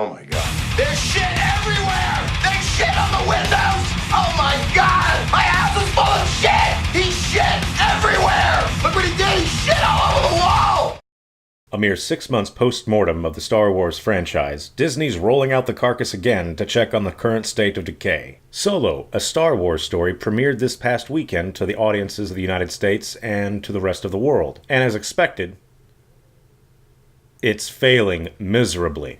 Oh my God. There's shit everywhere! There's shit on the windows! Oh my God! My house is full of shit! He shit everywhere! Look what he did! He shit all over the wall! A mere 6 months post-mortem of the Star Wars franchise, Disney's rolling out the carcass again to check on the current state of decay. Solo, a Star Wars story, premiered this past weekend to the audiences of the United States and to the rest of the world. And as expected, it's failing miserably.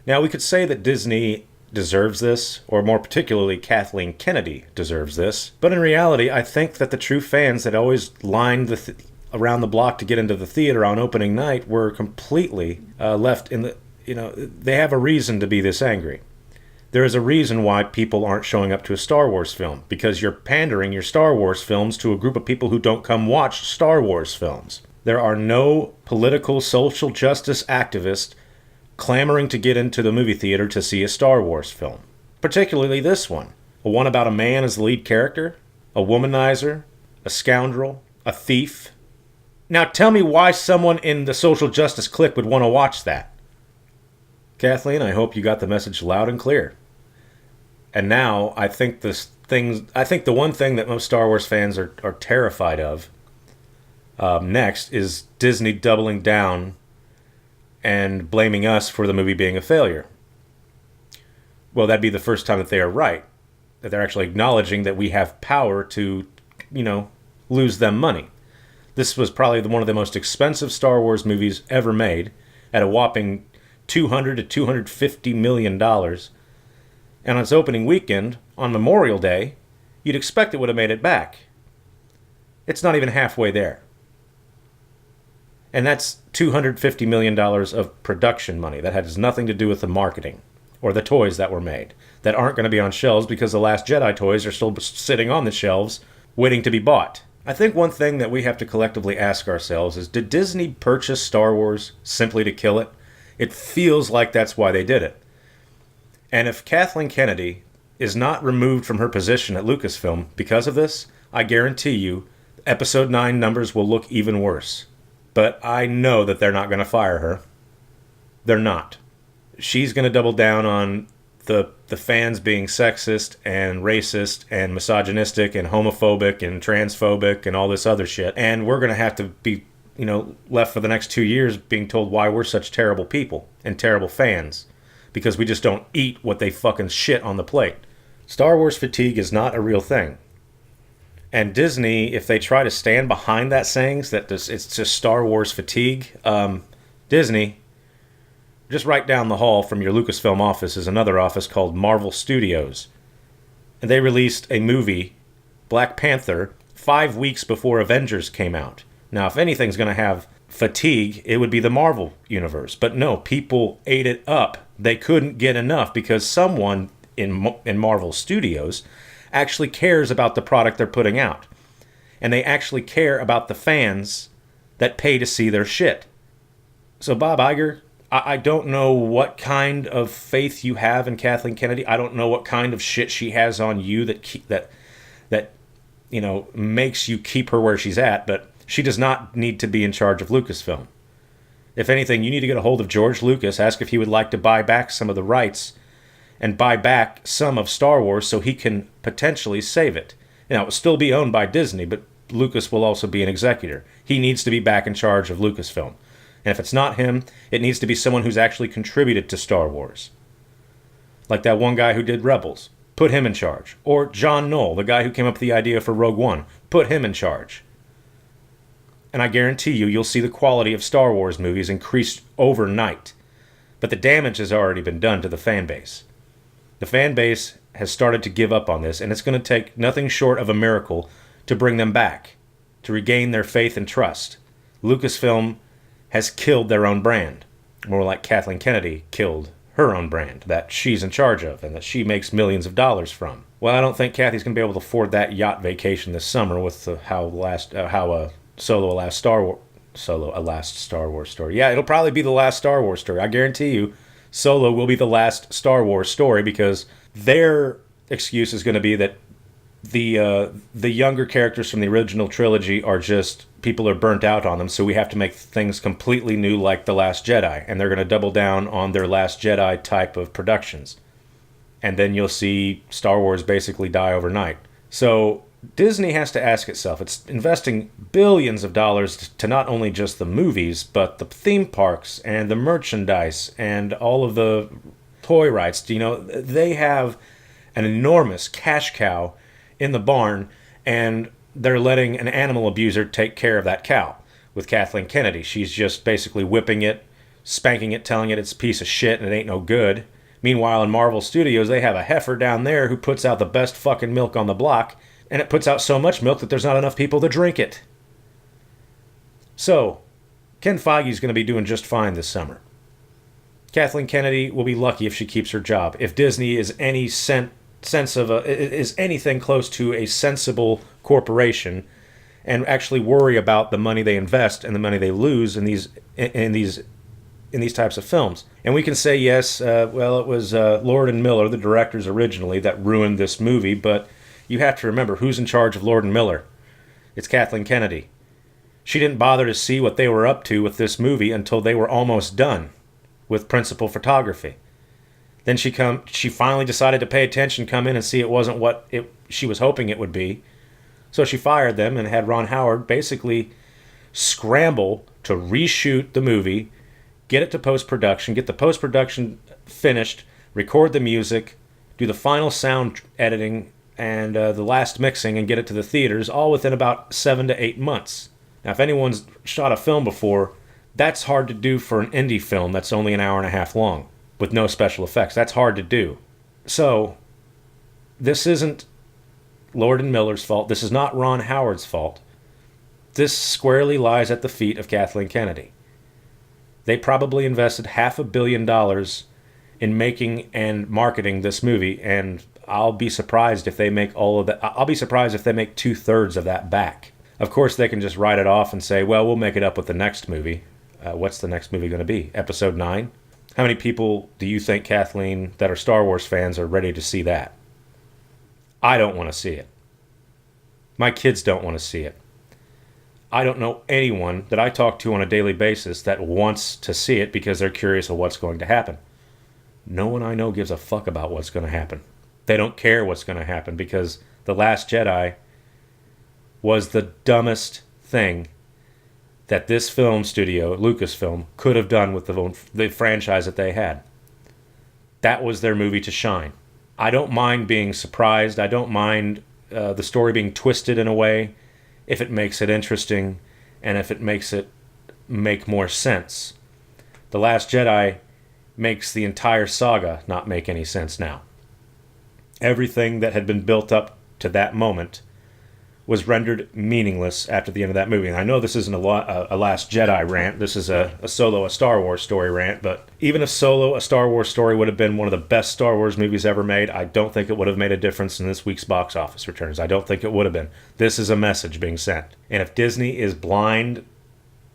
Now, we could say that Disney deserves this, or more particularly Kathleen Kennedy deserves this, but in reality, I think that the true fans that always lined around the block to get into the theater on opening night were completely left in the, they have a reason to be this angry. There is a reason why people aren't showing up to a Star Wars film, because you're pandering your Star Wars films to a group of people who don't come watch Star Wars films. There are no political social justice activists clamoring to get into the movie theater to see a Star Wars film. Particularly this one. A one about a man as the lead character, a womanizer, a scoundrel, a thief. Now tell me why someone in the social justice clique would want to watch that. Kathleen, I hope you got the message loud and clear. And now I think the one thing that most Star Wars fans are terrified of next is Disney doubling down and blaming us for the movie being a failure. Well, that'd be the first time that they are right. That they're actually acknowledging that we have power to, lose them money. This was probably one of the most expensive Star Wars movies ever made, at a whopping $200 to $250 million. And on its opening weekend, on Memorial Day, you'd expect it would have made it back. It's not even halfway there. And that's $250 million of production money. That has nothing to do with the marketing or the toys that were made that aren't going to be on shelves because the Last Jedi toys are still sitting on the shelves waiting to be bought. I think one thing that we have to collectively ask ourselves is, did Disney purchase Star Wars simply to kill it? It feels like that's why they did it. And if Kathleen Kennedy is not removed from her position at Lucasfilm because of this, I guarantee you Episode 9 numbers will look even worse. But I know that they're not going to fire her. They're not. She's going to double down on the fans being sexist and racist and misogynistic and homophobic and transphobic and all this other shit. And we're going to have to be, left for the next 2 years being told why we're such terrible people and terrible fans. Because we just don't eat what they fucking shit on the plate. Star Wars fatigue is not a real thing. And Disney, if they try to stand behind that saying, that it's just Star Wars fatigue, Disney, just right down the hall from your Lucasfilm office is another office called Marvel Studios. And they released a movie, Black Panther, 5 weeks before Avengers came out. Now, if anything's going to have fatigue, it would be the Marvel universe. But no, people ate it up. They couldn't get enough because someone in Marvel Studios actually cares about the product they're putting out. And they actually care about the fans that pay to see their shit. So Bob Iger, I don't know what kind of faith you have in Kathleen Kennedy. I don't know what kind of shit she has on you that makes you keep her where she's at, but she does not need to be in charge of Lucasfilm. If anything, you need to get a hold of George Lucas, ask if he would like to buy back some of the rights and buy back some of Star Wars so he can potentially save it. Now, it will still be owned by Disney, but Lucas will also be an executor. He needs to be back in charge of Lucasfilm. And if it's not him, it needs to be someone who's actually contributed to Star Wars. Like that one guy who did Rebels. Put him in charge. Or John Knoll, the guy who came up with the idea for Rogue One. Put him in charge. And I guarantee you'll see the quality of Star Wars movies increase overnight. But the damage has already been done to the fan base. The fan base has started to give up on this, and it's going to take nothing short of a miracle to bring them back, to regain their faith and trust. Lucasfilm has killed their own brand. More like Kathleen Kennedy killed her own brand that she's in charge of and that she makes millions of dollars from. Well, I don't think Kathy's going to be able to afford that yacht vacation this summer with Solo, a last Star Wars story. Yeah, it'll probably be the last Star Wars story. I guarantee you, Solo will be the last Star Wars story because their excuse is going to be that the younger characters from the original trilogy are just people are burnt out on them, so we have to make things completely new like The Last Jedi, and they're going to double down on their Last Jedi type of productions. And then you'll see Star Wars basically die overnight. So Disney has to ask itself, it's investing billions of dollars to not only just the movies, but the theme parks and the merchandise and all of the toy rights. You know, they have an enormous cash cow in the barn, and they're letting an animal abuser take care of that cow. With Kathleen Kennedy, she's just basically whipping it, spanking it, telling it it's a piece of shit and it ain't no good. Meanwhile, in Marvel Studios, they have a heifer down there who puts out the best fucking milk on the block, and it puts out so much milk that there's not enough people to drink it. So, Ken Feige's going to be doing just fine this summer. Kathleen Kennedy will be lucky if she keeps her job. If Disney is is anything close to a sensible corporation, and actually worry about the money they invest and the money they lose in these types of films. And we can say, yes, it was Lord and Miller, the directors originally, that ruined this movie, but you have to remember who's in charge of Lord and Miller. It's Kathleen Kennedy. She didn't bother to see what they were up to with this movie until they were almost done with principal photography. Then she finally decided to pay attention, come in and see it wasn't what she was hoping it would be. So she fired them and had Ron Howard basically scramble to reshoot the movie, get it to post-production, get the post-production finished, record the music, do the final sound editing, and the last mixing, and get it to the theaters, all within about 7 to 8 months. Now, if anyone's shot a film before, that's hard to do for an indie film that's only an hour and a half long, with no special effects. That's hard to do. So, this isn't Lord and Miller's fault. This is not Ron Howard's fault. This squarely lies at the feet of Kathleen Kennedy. They probably invested $500 million in making and marketing this movie, and I'll be surprised if they make all of that. I'll be surprised if they make 2/3 of that back. Of course, they can just write it off and say, well, we'll make it up with the next movie. What's the next movie going to be? Episode 9? How many people do you think, Kathleen, that are Star Wars fans are ready to see that? I don't want to see it. My kids don't want to see it. I don't know anyone that I talk to on a daily basis that wants to see it because they're curious of what's going to happen. No one I know gives a fuck about what's going to happen. They don't care what's going to happen because The Last Jedi was the dumbest thing that this film studio, LucasFilm, could have done with the franchise that they had. That was their movie to shine. I don't mind being surprised. I don't mind the story being twisted in a way if it makes it interesting and if it makes it make more sense. The Last Jedi makes the entire saga not make any sense now. Everything that had been built up to that moment was rendered meaningless after the end of that movie. And I know this isn't a Last Jedi rant. This is a Solo, a Star Wars story rant. But even if Solo, a Star Wars story, would have been one of the best Star Wars movies ever made, I don't think it would have made a difference in this week's box office returns. I don't think it would have been. This is a message being sent. And if Disney is blind,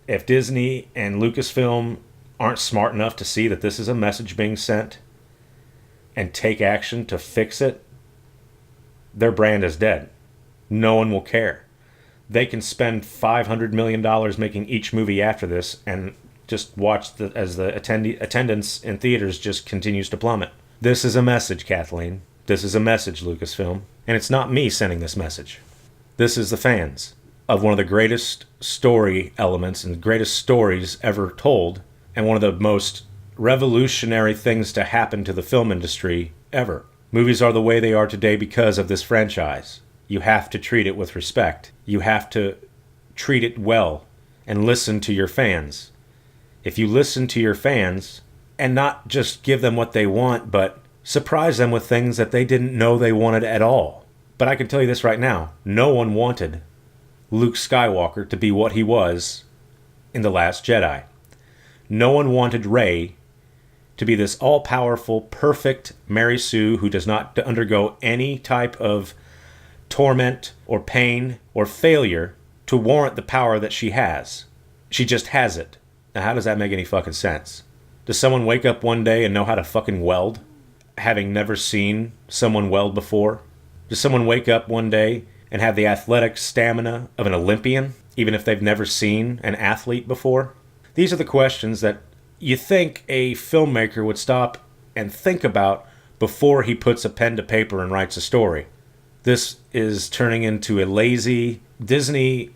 if Disney and Lucasfilm aren't smart enough to see that this is a message being sent and take action to fix it, their brand is dead. No one will care. They can spend $500 million making each movie after this and just watch as the attendance in theaters just continues to plummet. This is a message, Kathleen. This is a message, Lucasfilm. And it's not me sending this message. This is the fans of one of the greatest story elements and greatest stories ever told, and one of the most revolutionary things to happen to the film industry ever. Movies are the way they are today because of this franchise. You have to treat it with respect. You have to treat it well and listen to your fans. If you listen to your fans and not just give them what they want, but surprise them with things that they didn't know they wanted at all. But I can tell you this right now. No one wanted Luke Skywalker to be what he was in The Last Jedi. No one wanted Rey to be this all-powerful, perfect Mary Sue who does not undergo any type of torment or pain or failure to warrant the power that she has. She just has it. Now, how does that make any fucking sense? Does someone wake up one day and know how to fucking weld, having never seen someone weld before? Does someone wake up one day and have the athletic stamina of an Olympian? even if they've never seen an athlete before? These are the questions that you think a filmmaker would stop and think about before he puts a pen to paper and writes a story. This is turning into a lazy Disney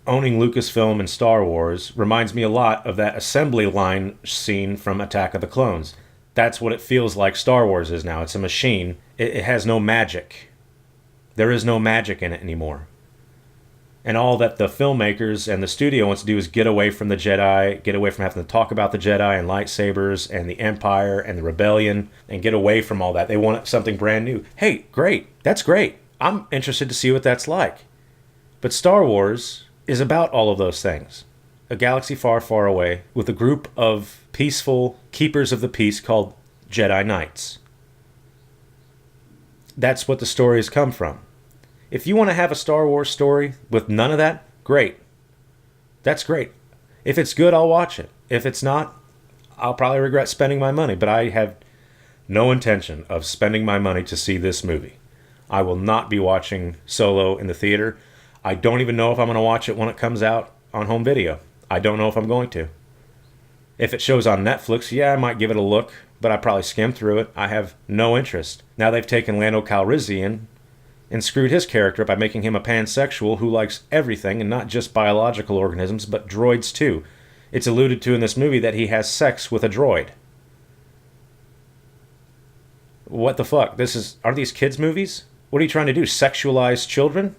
owning Lucasfilm and Star Wars. Reminds me a lot of that assembly line scene from Attack of the Clones. That's what it feels like Star Wars is now. It's a machine. It has no magic. There is no magic in it anymore. And all that the filmmakers and the studio wants to do is get away from the Jedi, get away from having to talk about the Jedi and lightsabers and the Empire and the Rebellion, and get away from all that. They want something brand new. Hey, great. That's great. I'm interested to see what that's like. But Star Wars is about all of those things. A galaxy far, far away with a group of peaceful keepers of the peace called Jedi Knights. That's what the story has come from. If you want to have a Star Wars story with none of that, great. That's great. If it's good, I'll watch it. If it's not, I'll probably regret spending my money. But I have no intention of spending my money to see this movie. I will not be watching Solo in the theater. I don't even know if I'm going to watch it when it comes out on home video. I don't know if I'm going to. If it shows on Netflix, yeah, I might give it a look, but I probably skim through it. I have no interest. Now they've taken Lando Calrissian and screwed his character by making him a pansexual who likes everything, and not just biological organisms, but droids too. It's alluded to in this movie that he has sex with a droid. What the fuck? Are these kids' movies? What are you trying to do? Sexualize children?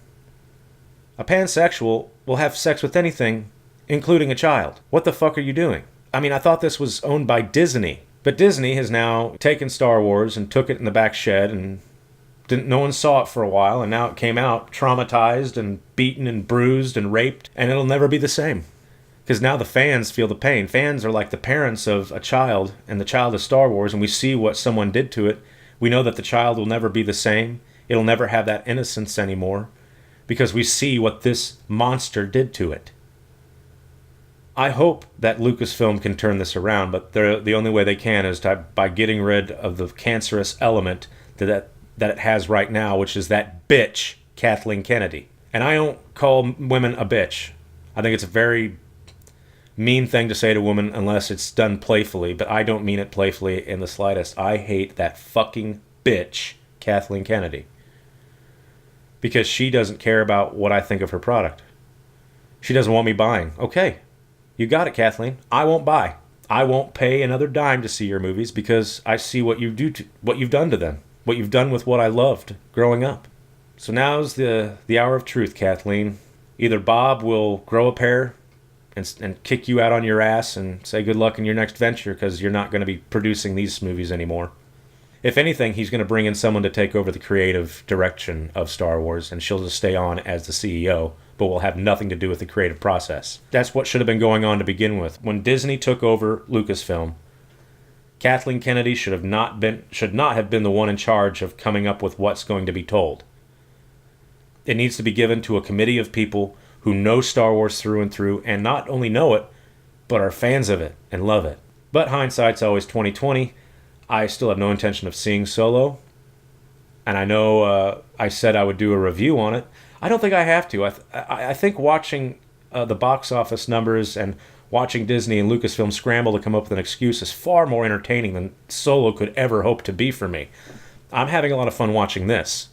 A pansexual will have sex with anything, including a child. What the fuck are you doing? I mean, I thought this was owned by Disney. But Disney has now taken Star Wars and took it in the back shed, and no one saw it for a while, and now it came out traumatized and beaten and bruised and raped, and it'll never be the same. Because now the fans feel the pain. Fans are like the parents of a child, and the child is Star Wars, and we see what someone did to it. We know that the child will never be the same. It'll never have that innocence anymore, because we see what this monster did to it. I hope that Lucasfilm can turn this around, but the only way they can is by getting rid of the cancerous element that it has right now, which is that bitch, Kathleen Kennedy. And I don't call women a bitch. I think it's a very mean thing to say to women unless it's done playfully, but I don't mean it playfully in the slightest. I hate that fucking bitch, Kathleen Kennedy. Because she doesn't care about what I think of her product. She doesn't want me buying. Okay, you got it, Kathleen. I won't buy. I won't pay another dime to see your movies because I see what you've done to them. What you've done with what I loved growing up. So now's the hour of truth, Kathleen. Either Bob will grow a pair and kick you out on your ass and say good luck in your next venture because you're not going to be producing these movies anymore. If anything, he's going to bring in someone to take over the creative direction of Star Wars, and she'll just stay on as the CEO, but will have nothing to do with the creative process. That's what should have been going on to begin with. When Disney took over Lucasfilm, Kathleen Kennedy should not have been the one in charge of coming up with what's going to be told. It needs to be given to a committee of people who know Star Wars through and through, and not only know it, but are fans of it and love it. But hindsight's always 20/20. I still have no intention of seeing Solo, and I know I said I would do a review on it. I don't think I have to. I think watching the box office numbers and watching Disney and Lucasfilm scramble to come up with an excuse is far more entertaining than Solo could ever hope to be for me. I'm having a lot of fun watching this.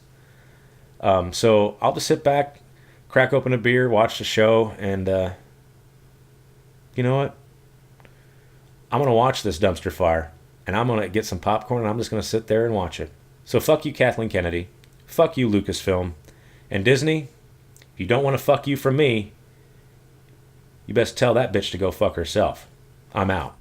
So I'll just sit back, crack open a beer, watch the show, and you know what? I'm going to watch this dumpster fire, and I'm going to get some popcorn, and I'm just going to sit there and watch it. So fuck you, Kathleen Kennedy. Fuck you, Lucasfilm. And Disney, if you don't want to fuck you from me, you best tell that bitch to go fuck herself. I'm out.